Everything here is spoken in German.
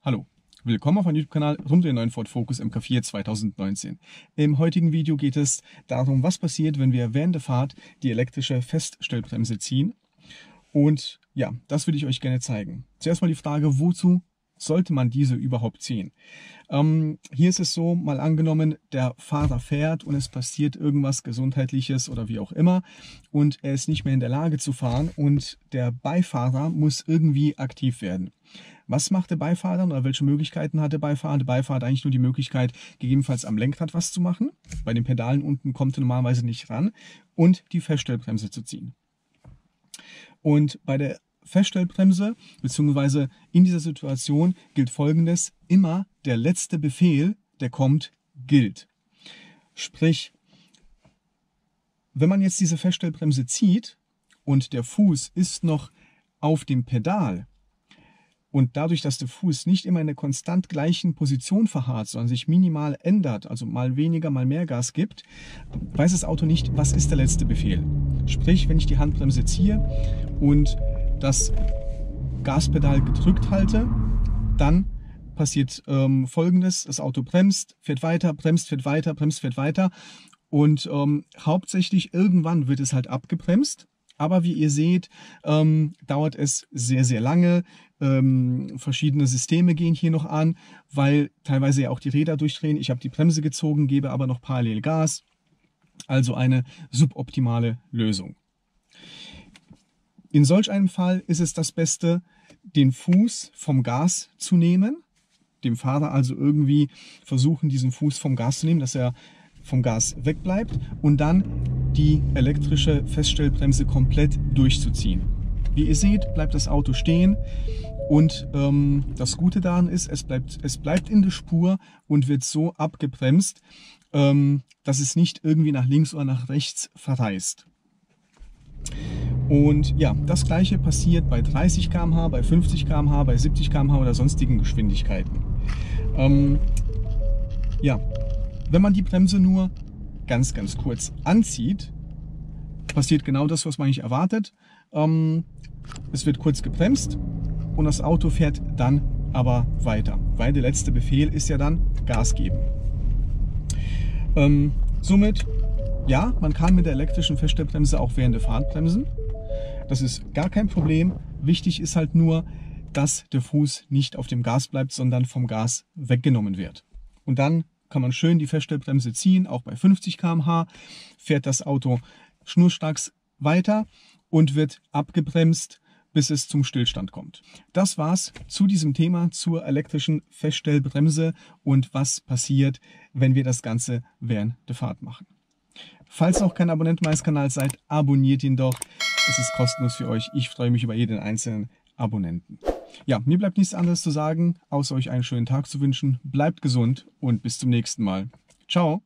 Hallo, willkommen auf meinem YouTube-Kanal rund um den neuen Ford Focus MK4 2019. Im heutigen Video geht es darum, was passiert, wenn wir während der Fahrt die elektrische Feststellbremse ziehen. Und ja, das würde ich euch gerne zeigen. Zuerst mal die Frage, wozu sollte man diese überhaupt ziehen? Hier ist es so, mal angenommen, der Fahrer fährt und es passiert irgendwas Gesundheitliches oder wie auch immer und er ist nicht mehr in der Lage zu fahren und der Beifahrer muss irgendwie aktiv werden. Was macht der Beifahrer oder welche Möglichkeiten hat der Beifahrer? Der Beifahrer hat eigentlich nur die Möglichkeit, gegebenenfalls am Lenkrad was zu machen. Bei den Pedalen unten kommt er normalerweise nicht ran und die Feststellbremse zu ziehen. Und bei der Feststellbremse, beziehungsweise in dieser Situation gilt Folgendes: immer der letzte Befehl, der kommt, gilt. Sprich, wenn man jetzt diese Feststellbremse zieht und der Fuß ist noch auf dem Pedal und dadurch, dass der Fuß nicht immer in der konstant gleichen Position verharrt, sondern sich minimal ändert, also mal weniger, mal mehr Gas gibt, weiß das Auto nicht, was ist der letzte Befehl. Sprich, wenn ich die Handbremse ziehe und das Gaspedal gedrückt halte, dann passiert Folgendes: Das Auto bremst, fährt weiter, bremst, fährt weiter, bremst, fährt weiter und hauptsächlich irgendwann wird es halt abgebremst. Aber wie ihr seht, dauert es sehr, sehr lange. Verschiedene Systeme gehen hier noch an, weil teilweise ja auch die Räder durchdrehen. Ich habe die Bremse gezogen, gebe aber noch parallel Gas. Also eine suboptimale Lösung. In solch einem Fall ist es das Beste, den Fuß vom Gas zu nehmen, dem Fahrer also irgendwie versuchen, diesen Fuß vom Gas zu nehmen, dass er vom Gas wegbleibt und dann die elektrische Feststellbremse komplett durchzuziehen. Wie ihr seht, bleibt das Auto stehen und das Gute daran ist, es bleibt in der Spur und wird so abgebremst, dass es nicht irgendwie nach links oder nach rechts verreißt. Und ja, das gleiche passiert bei 30 km/h, bei 50 km/h, bei 70 km/h oder sonstigen Geschwindigkeiten. Ja, wenn man die Bremse nur ganz kurz anzieht, passiert genau das, was man nicht erwartet. Es wird kurz gebremst und das Auto fährt dann aber weiter, weil der letzte Befehl ist ja dann Gas geben. Somit, ja, man kann mit der elektrischen Feststellbremse auch während der Fahrt bremsen. Das ist gar kein Problem. Wichtig ist halt nur, dass der Fuß nicht auf dem Gas bleibt, sondern vom Gas weggenommen wird. Und dann kann man schön die Feststellbremse ziehen, auch bei 50 km/h fährt das Auto schnurstracks weiter und wird abgebremst, bis es zum Stillstand kommt. Das war's zu diesem Thema, zur elektrischen Feststellbremse und was passiert, wenn wir das Ganze während der Fahrt machen. Falls noch kein Abonnent meines Kanals seid, abonniert ihn doch. Es ist kostenlos für euch. Ich freue mich über jeden einzelnen Abonnenten. Ja, mir bleibt nichts anderes zu sagen, außer euch einen schönen Tag zu wünschen. Bleibt gesund und bis zum nächsten Mal. Ciao!